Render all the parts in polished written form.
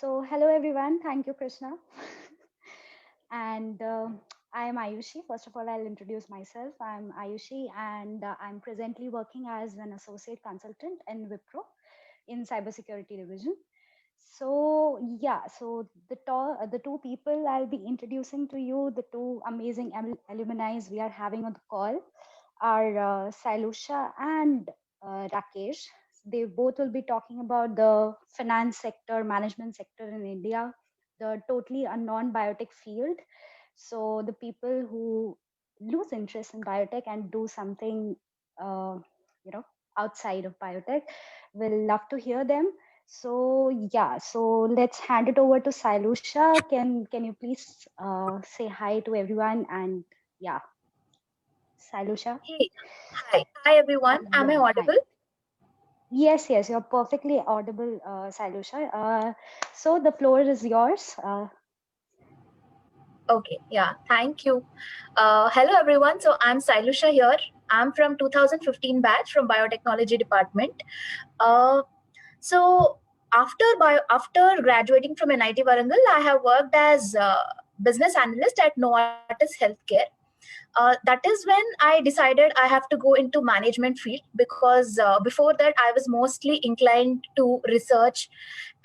So, hello everyone. Thank you, Krishna. and I am Ayushi. First of all, I'll introduce myself. I'm Ayushi, and I'm presently working as an associate consultant in Wipro in cybersecurity division. So the two people I'll be introducing to you, the two amazing alumni we are having on the call, are Sailusha and Rakesh. They both will be talking about the finance sector, management sector in India, the totally a non-biotech field. So the people who lose interest in biotech and do something, uh, you know, outside of biotech, will love to hear them. So let's hand it over to Sailusha. Can you please say hi to everyone? And yeah, Sailusha. Hey, hi everyone. Am I Yeah, hi. audible? Yes, you're perfectly audible, Sailusha. So the floor is yours. Okay, yeah, thank you. Hello everyone. So I'm Sailusha here. I'm from 2015 batch from Biotechnology Department. Uh, so after graduating from NIT Warangal, I have worked as business analyst at Novartis Healthcare. That is when I decided I have to go into management field because before that I was mostly inclined to research.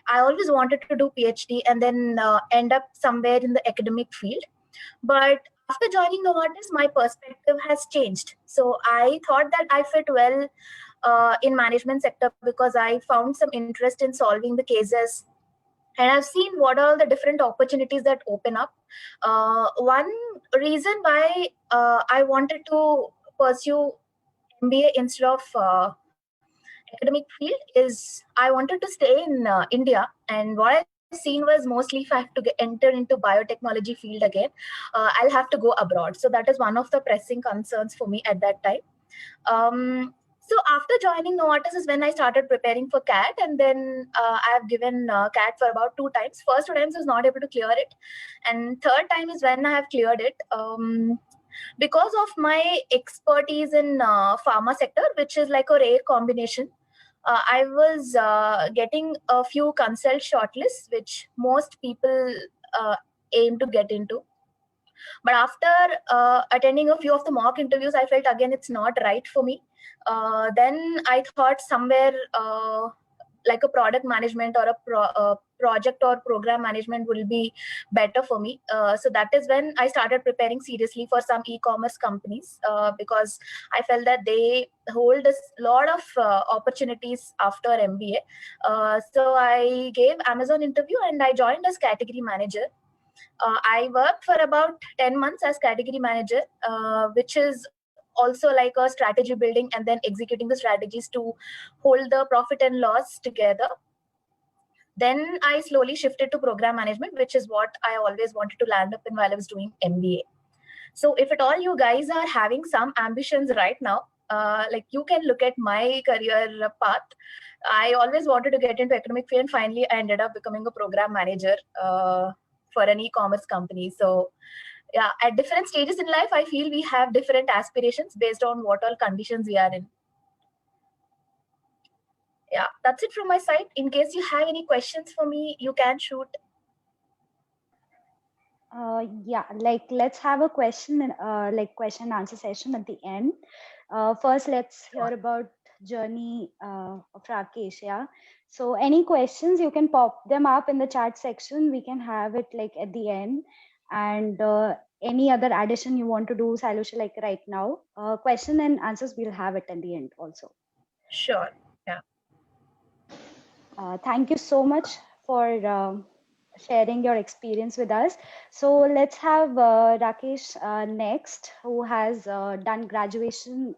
I always wanted to do PhD and then end up somewhere in the academic field. But after joining Novartis, my perspective has changed. So I thought that I fit well in management sector because I found some interest in solving the cases, and I've seen what are the different opportunities that open up. One reason why I wanted to pursue MBA instead of academic field is I wanted to stay in India, and what I've seen was mostly if I have to enter into biotechnology field again, I'll have to go abroad. So that is one of the pressing concerns for me at that time. So after joining Novartis is when I started preparing for CAT, and then I've given CAT for about 2 times. First 2 times I was not able to clear it, and third time is when I have cleared it. Because of my expertise in pharma sector, which is like a rare combination, I was getting a few consult shortlists, which most people uh, aim to get into. But after attending a few of the mock interviews, I felt again it's not right for me. Then I thought somewhere like a product management or a project or program management will be better for me. So that is when I started preparing seriously for some e-commerce companies because I felt that they hold a lot of opportunities after MBA. So I gave Amazon interview and I joined as category manager. I worked for about 10 months as category manager, which is also like a strategy building and then executing the strategies to hold the profit and loss together. Then I slowly shifted to program management, which is what I always wanted to land up in while I was doing MBA. So if at all you guys are having some ambitions right now, like you can look at my career path. I always wanted to get into academic field, and finally I ended up becoming a program manager for an e-commerce company. So yeah, at different stages in life, I feel we have different aspirations based on what all conditions we are in. Yeah, that's it from my side. In case you have any questions for me, you can shoot. Yeah, like let's have a question and answer session at the end. First, let's hear about journey of Rakesh. Yeah. So any questions you can pop them up in the chat section. We can have it like at the end. And any other addition you want to do, Salusha, like right now, question and answers we'll have it at the end also. Sure. Yeah. Thank you so much for sharing your experience with us. So let's have Rakesh next, who has done graduation.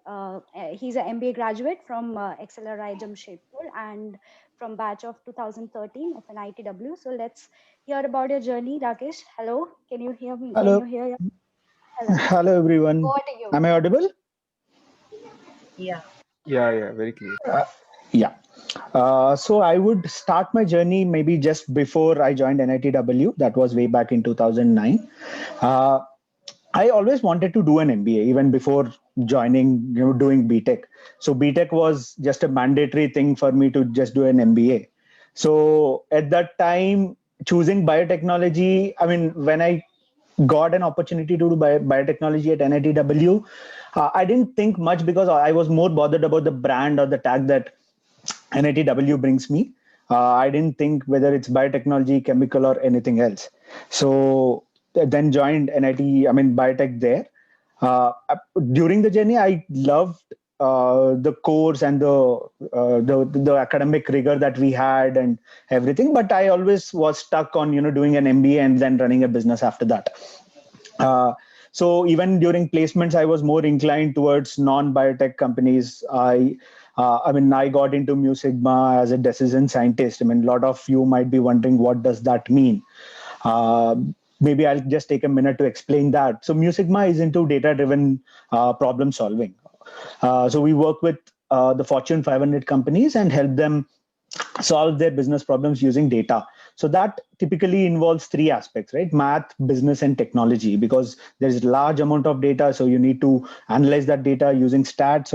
He's an MBA graduate from XLRI Jamshedpur and from batch of 2013 of an ITW. So let's hear about your journey, Rakesh. Hello, can you hear me? Can you Hello, hear? Hello, hello everyone. over to you. Am I audible? Yeah. Yeah, very clear. Yeah. So I would start my journey maybe just before I joined NITW. That was way back in 2009. Uh, I always wanted to do an MBA even before joining, doing BTech. So BTech was just a mandatory thing for me to just do an MBA. So at that time, choosing biotechnology, I mean, when I got an opportunity to do biotechnology at NITW, I didn't think much because I was more bothered about the brand or the tag that NITW brings me. I didn't think whether it's biotechnology, chemical, or anything else. So then joined NIT, I mean, biotech there. Uh, During the journey, I loved the course and the academic rigor that we had and everything. But I always was stuck on doing an MBA and then running a business after that. So even during placements, I was more inclined towards non-biotech companies. I mean, I got into Mu Sigma as a decision scientist. I mean, a lot of you might be wondering what does that mean. Uh, Maybe I'll just take a minute to explain that. So Mu Sigma is into data-driven problem solving. So we work with the Fortune 500 companies and help them solve their business problems using data. So that typically involves three aspects, right? Math, business, and technology, because there's a large amount of data. So you need to analyze that data using stats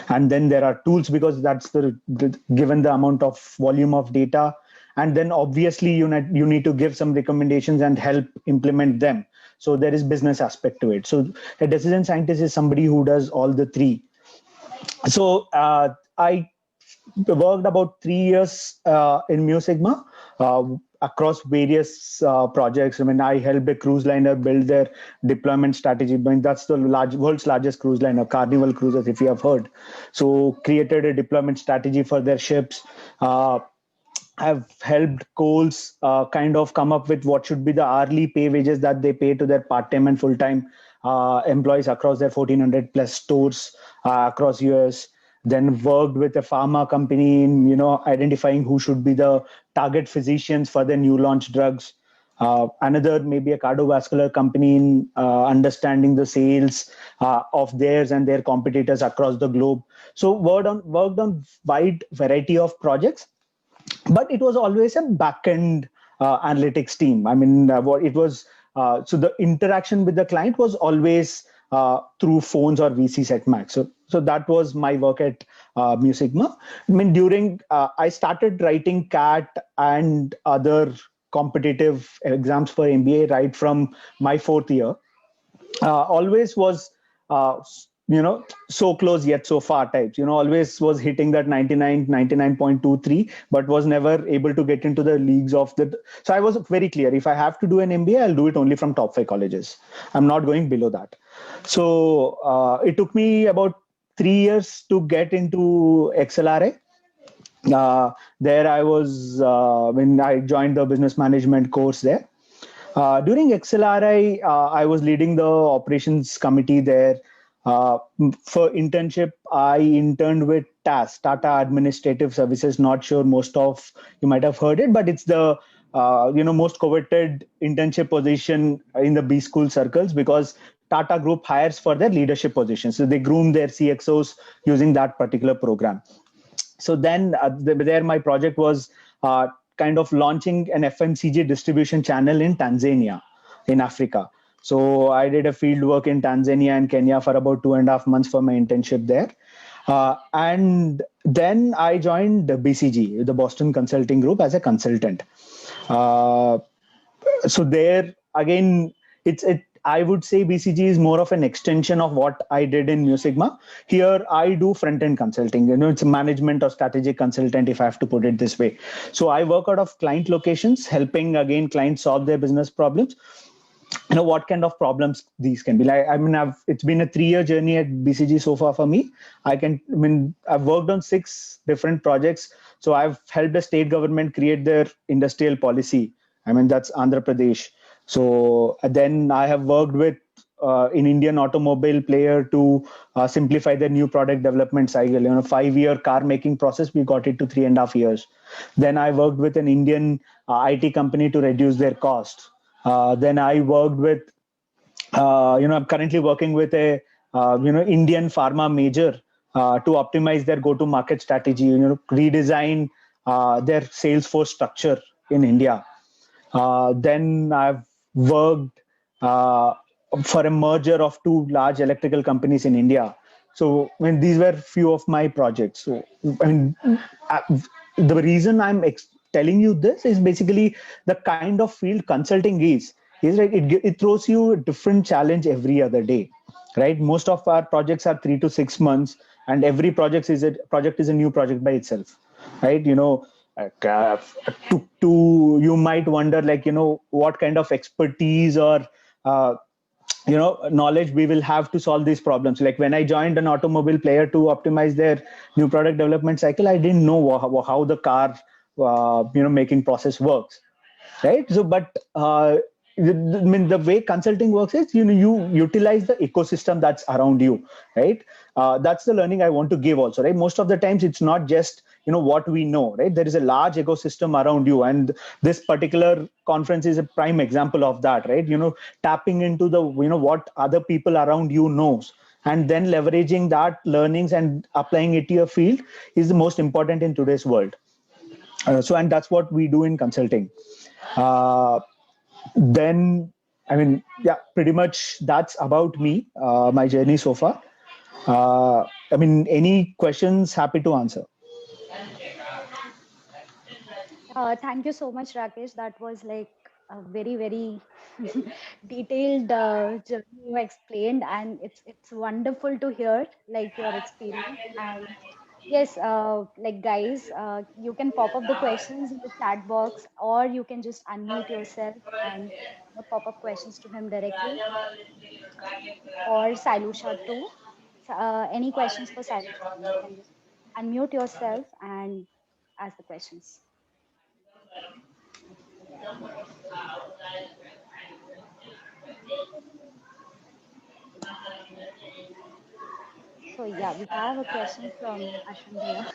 and then there are tools because that's given the amount of volume of data. And then obviously you need to give some recommendations and help implement them. So there is business aspect to it. So a decision scientist is somebody who does all the three. So I worked about 3 years in Mu Sigma across various projects. I mean, I helped a cruise liner build their deployment strategy. I mean, that's the world's largest cruise liner, Carnival Cruises, if you have heard. So created a deployment strategy for their ships. I've helped Coles kind of come up with what should be the hourly pay wages that they pay to their part-time and full-time employees across their 1,400 plus stores across US. Then worked with a pharma company in identifying who should be the target physicians for their new launch drugs. Another maybe a cardiovascular company in understanding the sales of theirs and their competitors across the globe. So worked on wide variety of projects, but it was always a back-end analytics team. I mean, what it was, so the interaction with the client was always through phones or VC setmax. So that was my work at Mu Sigma. I mean, I started writing CAT and other competitive exams for MBA right from my 4th year. Always was, so close yet so far types, always was hitting that 99.23, but was never able to get into the leagues of the. So I was very clear, if I have to do an MBA, I'll do it only from top 5 colleges. I'm not going below that. So it took me about 3 years to get into XLRA. There I was, when I joined the business management course there. During XLRI, I was leading the operations committee there. For internship, I interned with TAS, Tata Administrative Services. Not sure most of you might have heard it, but it's the most coveted internship position in the B school circles because Tata Group hires for their leadership positions. So they groom their CXOs using that particular program. So then there my project was kind of launching an FMCG distribution channel in Tanzania, in Africa. So I did a field work in Tanzania and Kenya for about 2.5 months for my internship there. And then I joined BCG, the Boston Consulting Group, as a consultant. So there, again, I would say BCG is more of an extension of what I did in Mu Sigma. Here, I do front-end consulting. It's a management or strategic consultant, if I have to put it this way. So I work out of client locations, helping, again, clients solve their business problems. What kind of problems these can be. Like, I mean, it's been a 3-year journey at BCG so far for me. I've worked on 6 different projects. So I've helped the state government create their industrial policy. I mean, that's Andhra Pradesh. So then I have worked with an Indian automobile player to simplify their new product development cycle. 5-year car making process, we got it to 3.5 years. Then I worked with an Indian IT company to reduce their costs. Then I worked with, I'm currently working with a, Indian pharma major to optimize their go-to-market strategy, redesign their sales force structure in India. Then I've worked for a merger of 2 large electrical companies in India. So these were few of my projects. So the reason I'm telling you this is basically the kind of field consulting is like it throws you a different challenge every other day, right? Most of our projects are 3 to 6 months, and every project is a new project by itself, right? Like, to you might wonder, like, what kind of expertise or uh, knowledge we will have to solve these problems. Like when I joined an automobile player to optimize their new product development cycle, I didn't know how the car making process works, right? So but I mean, the way consulting works is, you utilize the ecosystem that's around you, right? That's the learning I want to give also, right? Most of the times it's not just what we know, right? There is a large ecosystem around you, and this particular conference is a prime example of that, right? Tapping into the what other people around you knows, and then leveraging that learnings and applying it to your field is the most important in today's world. And that's what we do in consulting. uh, then I mean, yeah, pretty much that's about me, my journey so far. I mean, any questions, happy to answer. Thank you so much, Rakesh. That was like a very, very detailed journey you explained, and it's wonderful to hear like your experience. And yes, like guys, you can pop up the questions in the chat box, or you can just unmute yourself and pop up questions to him directly, or Silusha too. Any questions for Silusha? You can just unmute yourself and ask the questions. So yeah, we have a question from Ashwin Bhaiya.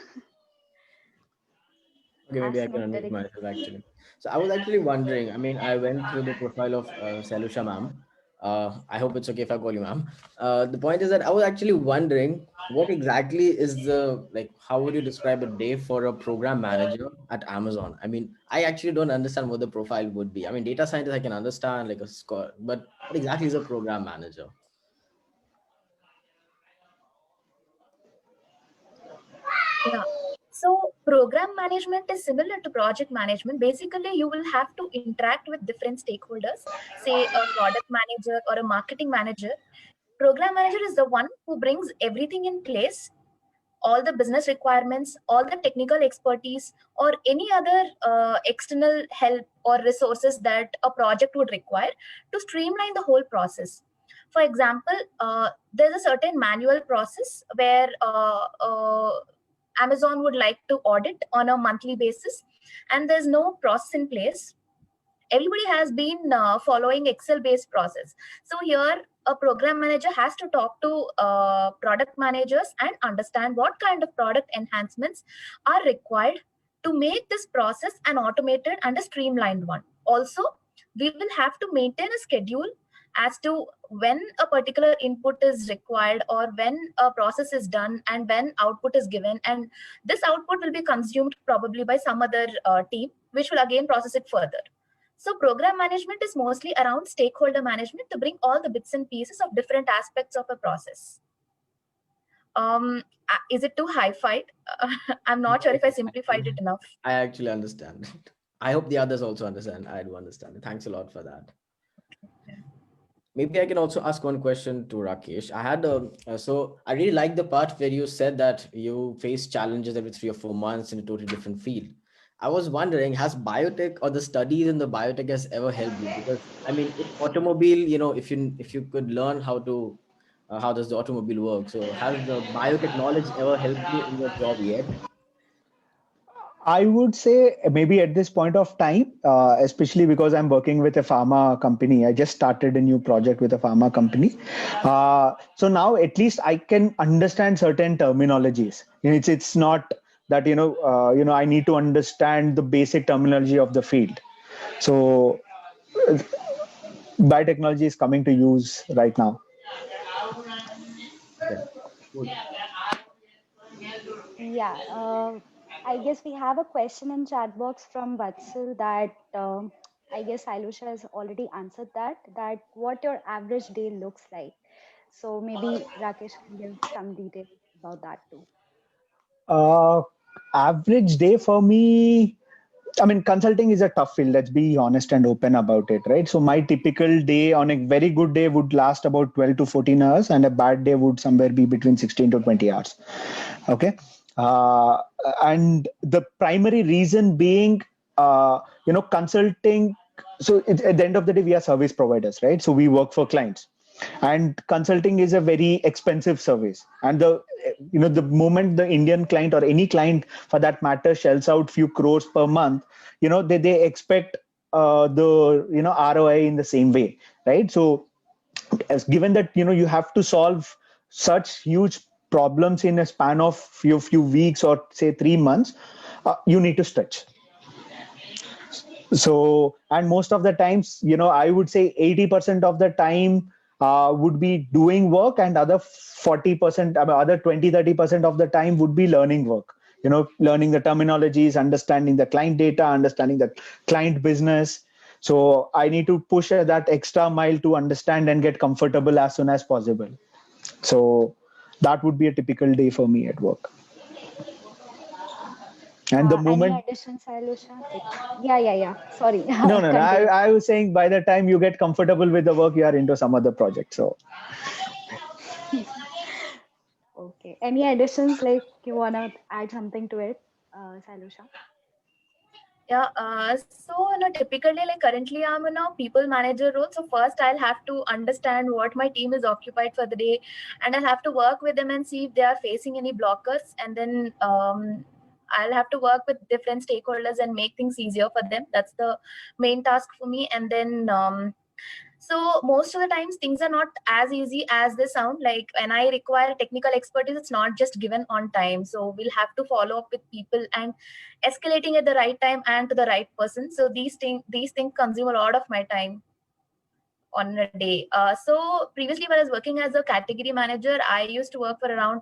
Okay, maybe I Ask can him unmute directly. myself actually. So I was actually wondering, I mean, I went through the profile of Salusha ma'am. I hope it's okay if I call you ma'am. The point is that I was actually wondering what exactly is like, how would you describe a day for a program manager at Amazon? I mean, I actually don't understand what the profile would be. I mean, data scientist, I can understand like a score, but what exactly is a program manager? Yeah. So program management is similar to project management. Basically, you will have to interact with different stakeholders, say a product manager or a marketing manager. Program manager is the one who brings everything in place, all the business requirements, all the technical expertise, or any other external help or resources that a project would require to streamline the whole process. For example, there's a certain manual process where Amazon would like to audit on a monthly basis, and there's no process in place. Everybody has been following Excel based process. So here a program manager has to talk to product managers and understand what kind of product enhancements are required to make this process an automated and a streamlined one. Also, we will have to maintain a schedule as to when a particular input is required or when a process is done and when output is given, and this output will be consumed probably by some other team which will again process it further. So program management is mostly around stakeholder management to bring all the bits and pieces of different aspects of a process. Is it too high-fi? I'm not sure if I simplified it enough. I actually understand. I hope the others also understand. I do understand. Thanks a lot for that. Maybe I can also ask one question to Rakesh. So I really like the part where you said that you face challenges every 3 or 4 months in a totally different field. I was wondering, has biotech or the studies in the biotech has ever helped you? Because I mean, if automobile, if you could learn how does the automobile work? So has the biotech knowledge ever helped you in your job yet? I would say maybe at this point of time, especially because I'm working with a pharma company. I just started a new project with a pharma company. So now at least I can understand certain terminologies. It's not that I need to understand the basic terminology of the field. So biotechnology is coming to use right now. Okay, cool. Yeah, I guess we have a question in chat box from Vatsal that I guess Ailusha has already answered that what your average day looks like. So maybe Rakesh can give some details about that too. Uh, Average day for me. I mean, consulting is a tough field. Let's be honest and open about it, right? So my typical day on a very good day would last about 12 to 14 hours, and a bad day would somewhere be between 16 to 20 hours. Okay. Uh, and the primary reason being, consulting. So at the end of the day, we are service providers, right? So we work for clients, and consulting is a very expensive service. And the moment the Indian client or any client for that matter shells out few crores per month, they expect the ROI in the same way, right? So as given that you have to solve such huge problems in a span of few weeks or say 3 months, you need to stretch. So, and most of the times, I would say 80% of the time would be doing work, and other 40%, other 20-30% of the time would be learning work. Learning the terminologies, understanding the client data, understanding the client business. So I need to push that extra mile to understand and get comfortable as soon as possible. So that would be a typical day for me at work. And the moment. Any additions, Sailusha? Yeah. Sorry. No. I was saying by the time you get comfortable with the work, you are into some other project. So. Okay. Any additions, like you wanna add something to it, Sailusha? Yeah, so typically, like currently I'm in a people manager role. So first I'll have to understand what my team is occupied for the day, and I'll have to work with them and see if they are facing any blockers. And then I'll have to work with different stakeholders and make things easier for them. That's the main task for me. And then so most of the times things are not as easy as they sound. Like when I require technical expertise, it's not just given on time. So we'll have to follow up with people and escalating at the right time and to the right person. So these things consume a lot of my time on a day. So previously when I was working as a category manager, I used to work for around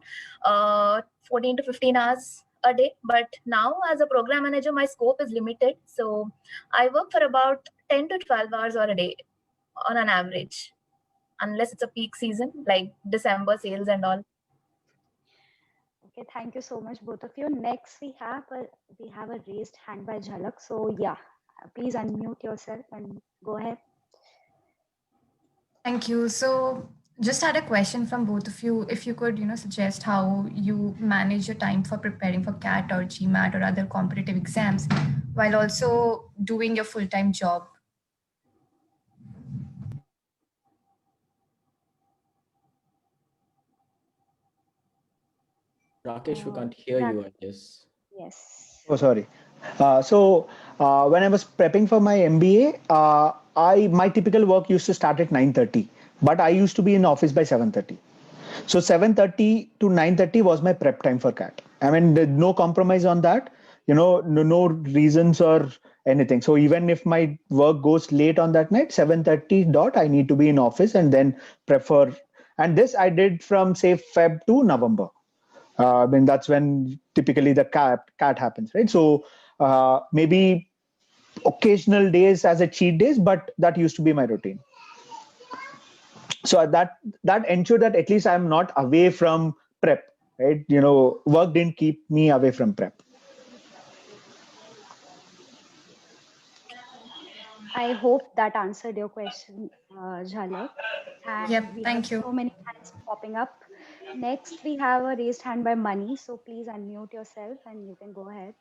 14 to 15 hours a day. But now as a program manager, my scope is limited. So I work for about 10 to 12 hours a day on an average, unless it's a peak season like December sales and all. Okay, thank you so much, both of you. Next, we have a raised hand by Jhalak. So yeah, please unmute yourself and go ahead. Thank you. So just had a question from both of you. If you could, suggest how you manage your time for preparing for CAT or GMAT or other competitive exams while also doing your full-time job. Rakesh, we can't hear you, I guess. Yes. Oh, sorry. So when I was prepping for my MBA, my typical work used to start at 9:30, but I used to be in office by 7:30. So 7:30 to 9:30 was my prep time for CAT. I mean, no compromise on that. No reasons or anything. So even if my work goes late on that night, 7:30 dot, I need to be in office and then prep for. And this I did from say Feb to November. I mean, that's when typically the CAT happens, right? So maybe occasional days as a cheat days, but that used to be my routine. So that ensured that at least I'm not away from prep, right? Work didn't keep me away from prep. I hope that answered your question, Jhalak. And Yep, we thank have you. so many hands popping up. Next, we have a raised hand by Money. So please unmute yourself and you can go ahead.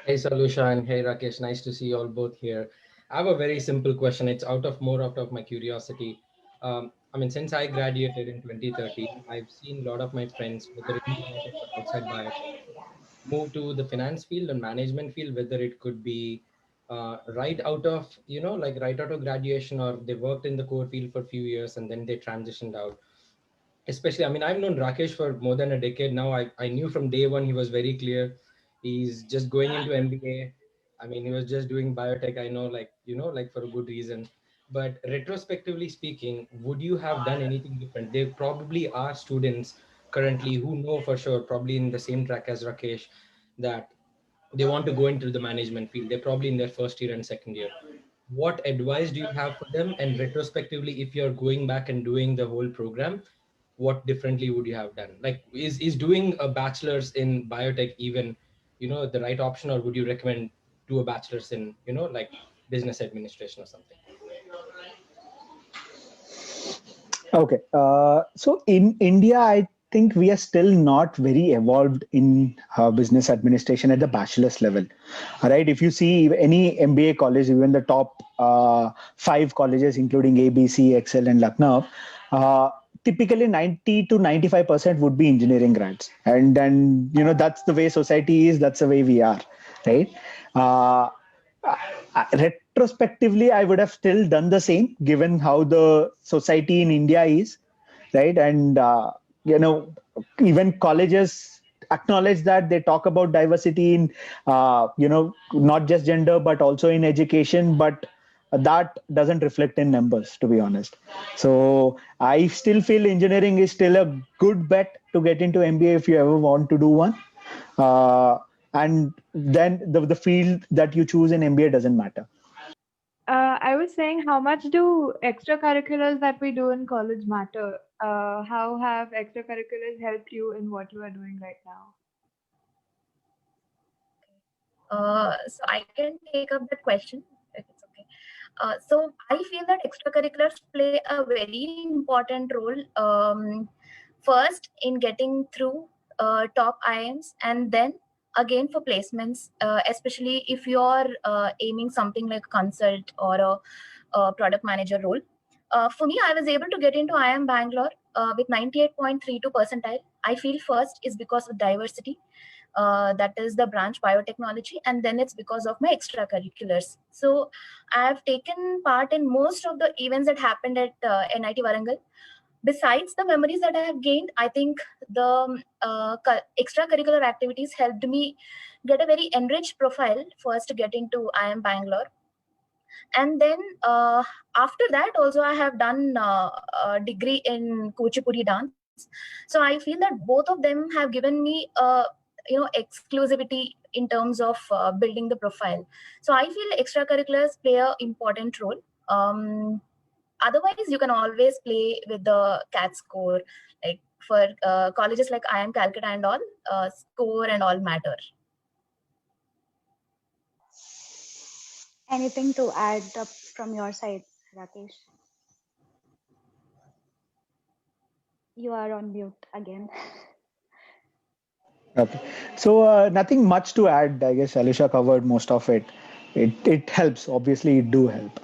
Hey Salusha and hey Rakesh, nice to see you all both here. I have a very simple question. It's out of my curiosity. I mean, since I graduated in 2013, I've seen a lot of my friends, whether in biotech or outside biotech, move to the finance field and management field, whether it could be right out of, right out of graduation, or they worked in the core field for a few years and then they transitioned out. Especially, I mean, I've known Rakesh for more than a decade now. I knew from day one, he was very clear. He's just going into MBA. I mean, he was just doing biotech. I know, like for a good reason. But retrospectively speaking, would you have done anything different? There probably are students currently who know for sure, probably in the same track as Rakesh, that they want to go into the management field. They're probably in their first year and second year. What advice do you have for them? And retrospectively, if you're going back and doing the whole program, what differently would you have done? Like, is doing a bachelor's in biotech even, the right option, or would you recommend do a bachelor's in, like business administration or something? Okay. So in India, I think we are still not very evolved in business administration at the bachelor's level. All right. If you see any MBA college, even the top 5 colleges, including ABC, Excel, and Lucknow, typically 90 to 95% would be engineering grads. And then, that's the way society is. That's the way we are. Right. Uh, Retrospectively, I would have still done the same given how the society in India is, right? And even colleges acknowledge that. They talk about diversity in not just gender but also in education, but that doesn't reflect in numbers, to be honest. So I still feel engineering is still a good bet to get into MBA if you ever want to do one. And then the field that you choose in MBA doesn't matter. I was saying, how much do extracurriculars that we do in college matter? How have extracurriculars helped you in what you are doing right now? So I can take up that question if it's okay. So I feel that extracurriculars play a very important role. First, in getting through top IIMs, and then again for placements, especially if you're aiming something like consult or a product manager role. For me, I was able to get into IIM Bangalore with 98.32 percentile. I feel first is because of diversity. That is the branch biotechnology, and then it's because of my extracurriculars. So I have taken part in most of the events that happened at NIT Warangal. Besides the memories that I have gained, I think the extracurricular activities helped me get a very enriched profile first to get into IIM Bangalore. And then after that also I have done a degree in Kuchipudi dance. So I feel that both of them have given me exclusivity in terms of building the profile. So I feel extracurriculars play an important role. Otherwise, you can always play with the CAT score. Like for colleges like IIM Calcutta and all, score and all matter. Anything to add up from your side, Rakesh? You are on mute again. Okay. So nothing much to add. I guess Alisha covered most of it. It helps. Obviously, it do help.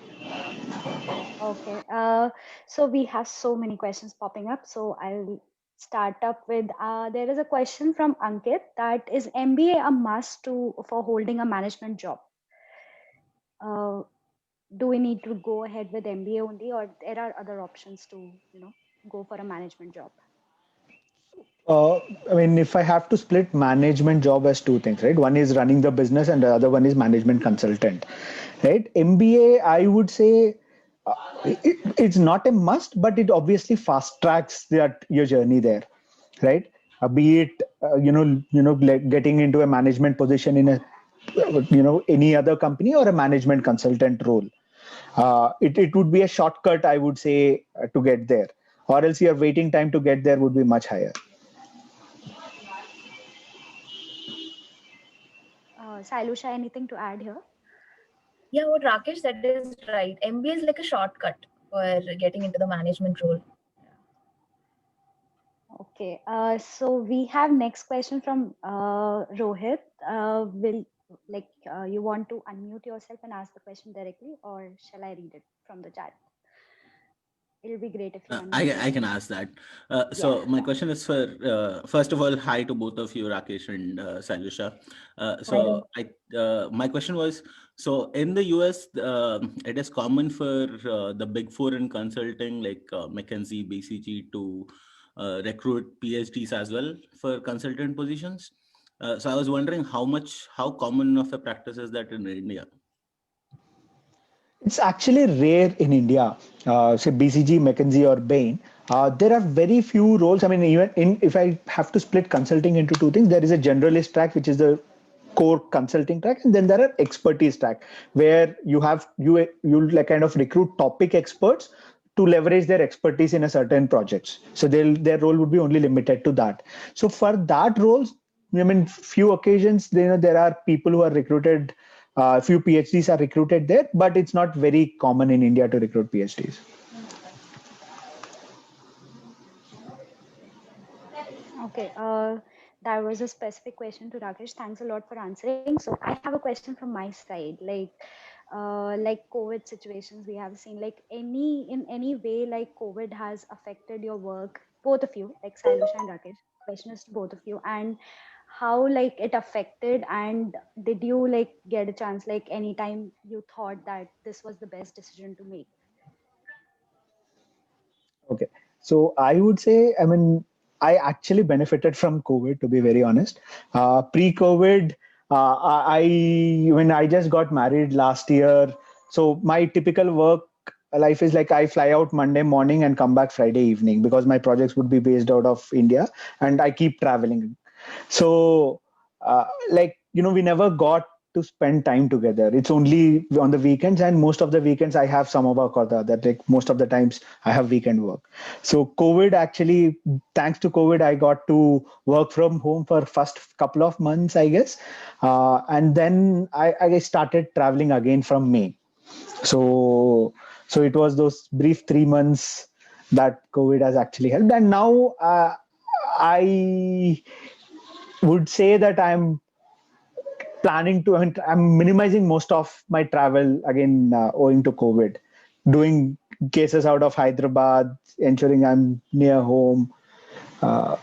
Okay. So we have so many questions popping up. So I'll start up with there is a question from Ankit, that is MBA a must for holding a management job? Do we need to go ahead with MBA only, or there are other options to go for a management job? I mean, if I have to split management job as two things, right? One is running the business and the other one is management consultant, right? MBA, I would say it's not a must, but it obviously fast tracks your journey there, right? Be it getting into a management position in a any other company or a management consultant role. It would be a shortcut, I would say, to get there, or else your waiting time to get there would be much higher. Sailusha, anything to add here? Yeah, what Rakesh said is right. MBA is like a shortcut for getting into the management role. Okay. So we have next question from Rohit. You want to unmute yourself and ask the question directly, or shall I read it from the chat? It'll be great if you I can ask that. So my question is for, first of all, hi to both of you, Rakesh and Sailusha. My question was, so in the US, it is common for the big four in consulting like McKinsey, BCG to recruit PhDs as well for consultant positions. So I was wondering how common of a practice is that in India? It's actually rare in India. Say BCG, McKinsey, or Bain. There are very few roles. I mean, if I have to split consulting into two things, there is a generalist track, which is the core consulting track, and then there are expertise track, where you like kind of recruit topic experts to leverage their expertise in a certain projects. So their role would be only limited to that. So for that roles, I mean, few occasions there are people who are recruited A few PhDs are recruited there, but it's not very common in India to recruit PhDs. Okay, that was a specific question to Rakesh. Thanks a lot for answering. So I have a question from my side. Like COVID situations we have seen, like in any way, like COVID has affected your work, both of you, like Sailusha and Rakesh. Question is to both of you, and how like it affected, and did you like get a chance, like anytime you thought that this was the best decision to make? Okay. So I would say, I mean, I actually benefited from COVID, to be very honest. Pre-COVID, when I just got married last year, so my typical work life is like I fly out Monday morning and come back Friday evening because my projects would be based out of India and I keep traveling. So, we never got to spend time together. It's only on the weekends, and most of the weekends I have some work or the other. Like most of the times I have weekend work. So COVID actually, thanks to COVID, I got to work from home for first couple of months, I guess, and then I started traveling again from May. So it was those brief 3 months that COVID has actually helped, and now I would say that I'm I'm minimizing most of my travel again owing to COVID, doing cases out of Hyderabad, ensuring I'm near home. Uh,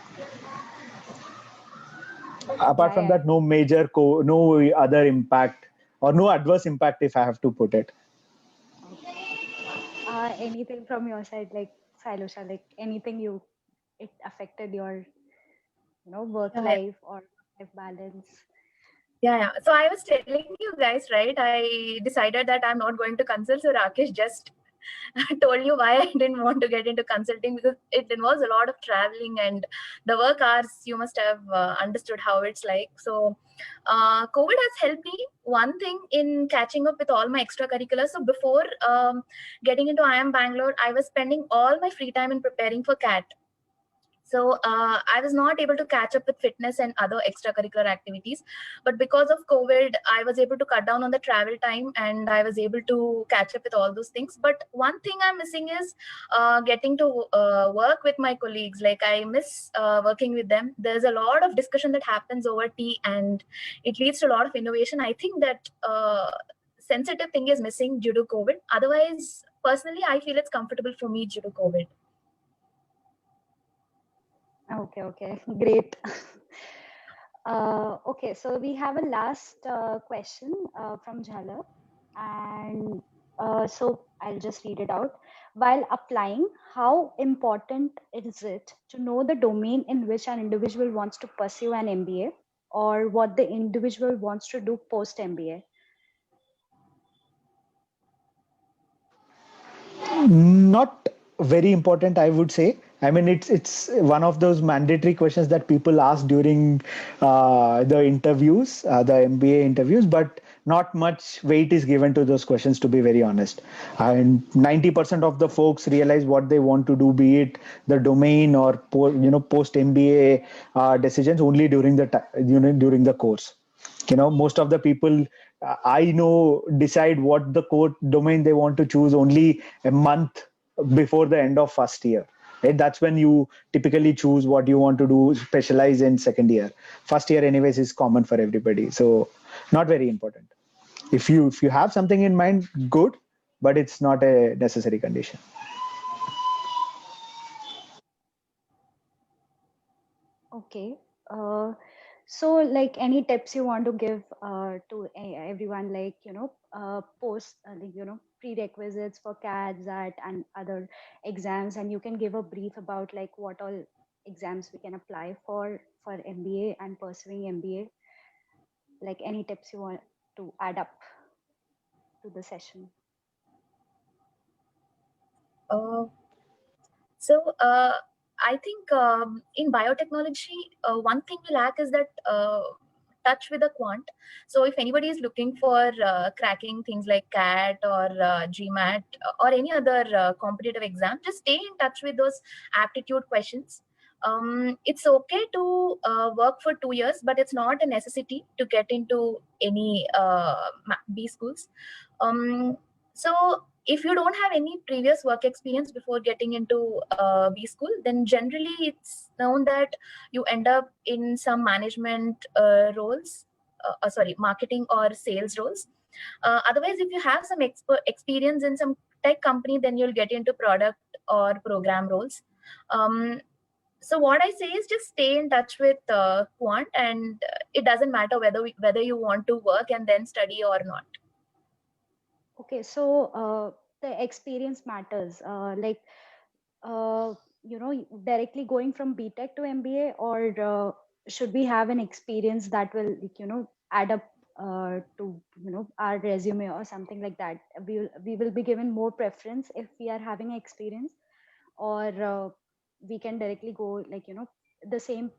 Apart from Yeah, that, no major, no other impact or no adverse impact, if I have to put it. okay. Anything from your side, like Sailusha, like anything it affected your work Yeah, life or life balance? yeah. So I was telling you guys, right? I decided that I'm not going to consult. So Rakesh just told you why I didn't want to get into consulting, because it involves a lot of traveling and the work hours. You must have understood how it's like. So COVID has helped me one thing in catching up with all my extracurriculars. So before getting into IIM Bangalore, I was spending all my free time in preparing for CAT. So I was not able to catch up with fitness and other extracurricular activities. But because of COVID, I was able to cut down on the travel time and I was able to catch up with all those things. But one thing I'm missing is getting to work with my colleagues. Like I miss working with them. There's a lot of discussion that happens over tea and it leads to a lot of innovation. I think that sensitive thing is missing due to COVID. Otherwise, personally, I feel it's comfortable for me due to COVID. Okay, great. Okay, so we have a last question from Jhala, and so I'll just read it out. While applying, how important is it to know the domain in which an individual wants to pursue an MBA, or what the individual wants to do post MBA? Not very important, I would say. I mean, it's one of those mandatory questions that people ask during the interviews, the MBA interviews, but not much weight is given to those questions, to be very honest. And 90% of the folks realize what they want to do, be it the domain or post MBA decisions, only during during the course. Most of the people I know decide what the core domain they want to choose only a month before the end of first year, right? That's when you typically choose what you want to do, specialize in second year. First year anyways is common for everybody, so not very important. If you have something in mind, good, but it's not a necessary condition. Okay. So, like, any tips you want to give to everyone, like, post, prerequisites for CAT, XAT, and other exams, and you can give a brief about like what all exams we can apply for MBA and pursuing MBA. Like, any tips you want to add up to the session? So I think in biotechnology, one thing we lack is that touch with the quant. So if anybody is looking for cracking things like CAT or GMAT or any other competitive exam, just stay in touch with those aptitude questions. It's okay to work for 2 years, but it's not a necessity to get into any B schools. So if you don't have any previous work experience before getting into B school, then generally it's known that you end up in some management roles, marketing or sales roles. Otherwise, if you have some experience in some tech company, then you'll get into product or program roles. So what I say is just stay in touch with Quant, and it doesn't matter whether you want to work and then study or not. Okay, so the experience matters. Directly going from BTech to MBA, or should we have an experience that will, add up to, our resume or something like that? We will be given more preference if we are having experience, or we can directly go, the same.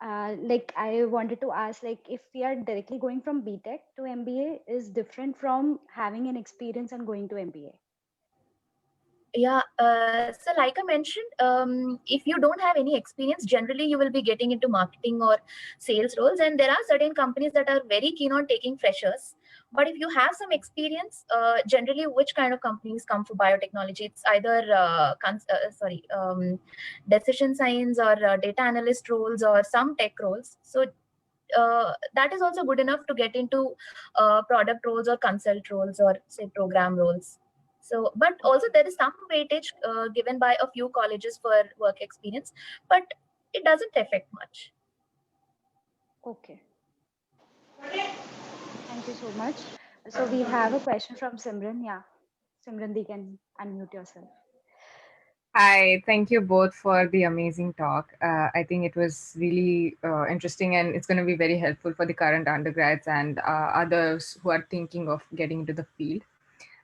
I wanted to ask, if we are directly going from BTech to MBA is different from having an experience and going to MBA. Yeah, so like I mentioned, if you don't have any experience, generally you will be getting into marketing or sales roles, and there are certain companies that are very keen on taking freshers. But if you have some experience, generally which kind of companies come for biotechnology? It's either decision science or data analyst roles or some tech roles. So that is also good enough to get into product roles or consult roles or say program roles. So, but also there is some weightage given by a few colleges for work experience, but it doesn't affect much. Okay. Thank you so much. So we have a question from Simran. Yeah, Simran, you can unmute yourself. Hi, thank you both for the amazing talk. I think it was really interesting, and it's going to be very helpful for the current undergrads and others who are thinking of getting into the field.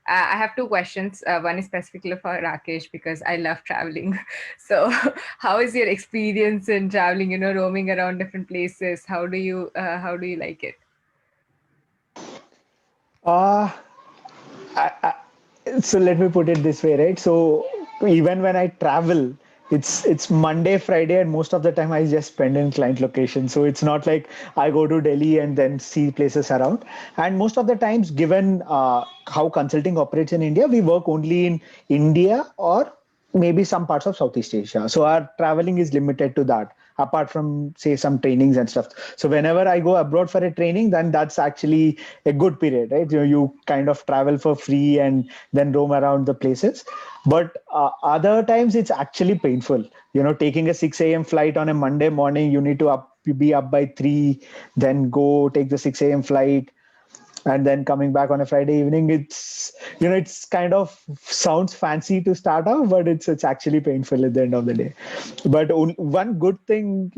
I have two questions. One is specifically for Rakesh because I love traveling. So, how is your experience in traveling? Roaming around different places. How do you like it? So let me put it this way, right? So even when I travel, it's Monday, Friday, and most of the time I just spend in client location. So it's not like I go to Delhi and then see places around. And most of the times, given how consulting operates in India, we work only in India or maybe some parts of Southeast Asia. So our traveling is limited to that, apart from say some trainings and stuff. So whenever I go abroad for a training, then that's actually a good period, right? You kind of travel for free and then roam around the places. But other times it's actually painful. Taking a 6 a.m. flight on a Monday morning, you need to be up by 3, then go take the 6 a.m. flight, and then coming back on a Friday evening. It's kind of sounds fancy to start out, but it's actually painful at the end of the day. But one good thing,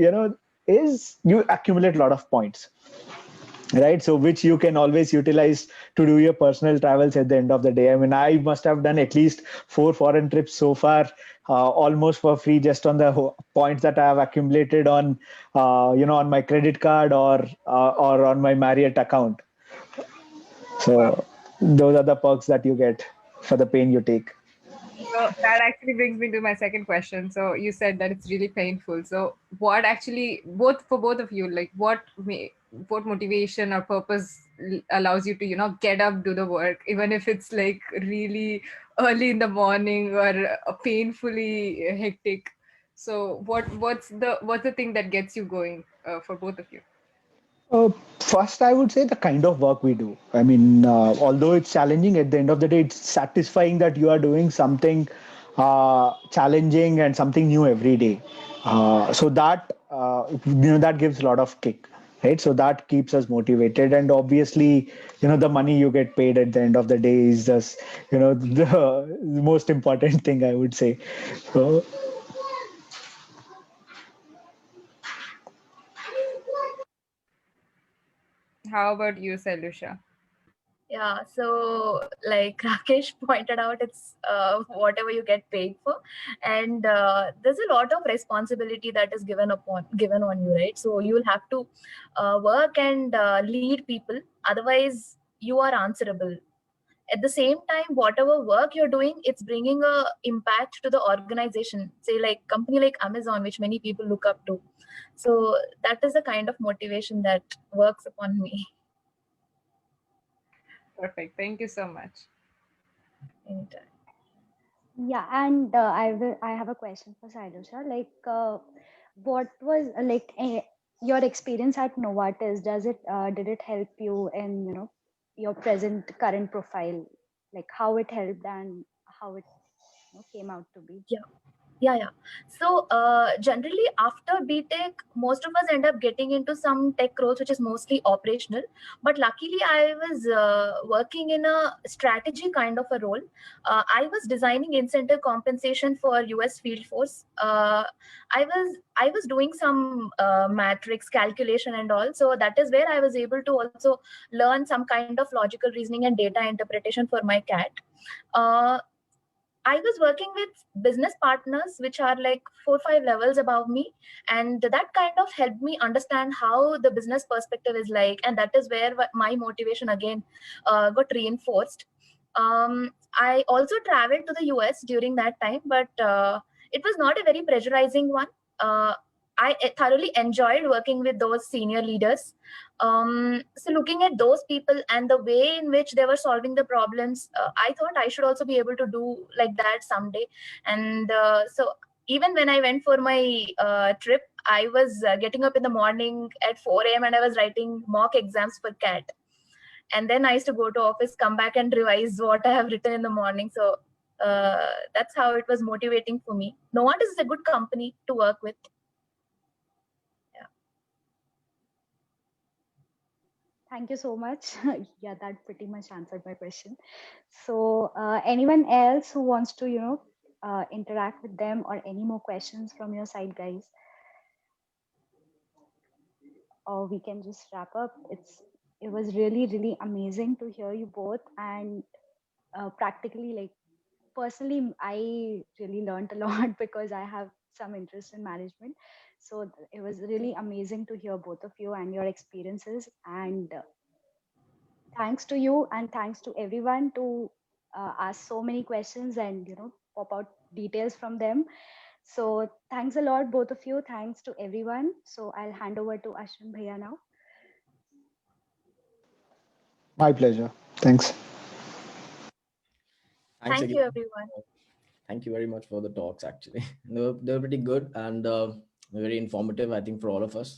is you accumulate a lot of points, right? So which you can always utilize to do your personal travels at the end of the day. I mean, I must have done at least 4 foreign trips so far, almost for free, just on the points that I have accumulated on on my credit card or on my Marriott account. So those are the perks that you get for the pain you take. So that actually brings me to my second question. So you said that it's really painful. So what actually, both of you, like what motivation or purpose allows you to get up, do the work, even if it's like really early in the morning or painfully hectic. So what's the thing that gets you going for both of you? First, I would say the kind of work we do. I mean, although it's challenging, at the end of the day, it's satisfying that you are doing something challenging and something new every day. So that that gives a lot of kick, right? So that keeps us motivated, and obviously, the money you get paid at the end of the day is just the most important thing, I would say. So. How about you, Salusha? Yeah, so like Rakesh pointed out, it's whatever you get paid for, and there's a lot of responsibility that is given on you, right? So you'll have to work and lead people, otherwise you are answerable. at the same time, whatever work you're doing, it's bringing a impact to the organization, say like company like Amazon, which many people look up to. So that is the kind of motivation that works upon me. Perfect. Thank you so much. Anytime. Yeah, and I have a question for Sailosha. Like, what was your experience at Novartis? Did it help you in your current profile? Like how it helped and how it came out to be? Yeah. So generally after BTech, most of us end up getting into some tech roles, which is mostly operational. But luckily, I was working in a strategy kind of a role. I was designing incentive compensation for US field force. I was doing some matrix calculation and all. So that is where I was able to also learn some kind of logical reasoning and data interpretation for my CAT. I was working with business partners, which are like 4 or 5 levels above me. And that kind of helped me understand how the business perspective is like. And that is where my motivation again got reinforced. I also traveled to the US during that time, but it was not a very pressurizing one. I thoroughly enjoyed working with those senior leaders. So looking at those people and the way in which they were solving the problems, I thought I should also be able to do like that someday. And so even when I went for my trip, I was getting up in the morning at 4 a.m. and I was writing mock exams for CAT. And then I used to go to office, come back and revise what I have written in the morning. So that's how it was motivating for me. Novartis is a good company to work with. Thank you so much. Yeah, that pretty much answered my question. So, anyone else who wants to, interact with them, or any more questions from your side, guys? Or we can just wrap up. It was really, really amazing to hear you both, and practically, like, personally, I really learned a lot because I have some interest in management. So it was really amazing to hear both of you and your experiences. And thanks to you, and thanks to everyone to ask so many questions and pop out details from them. So thanks a lot, both of you. Thanks to everyone. So I'll hand over to Ashwin Bhaiya now. My pleasure. Thanks. Thanks Thank again. you, everyone. Thank you very much for the talks, actually. They were pretty good and very informative, I think, for all of us.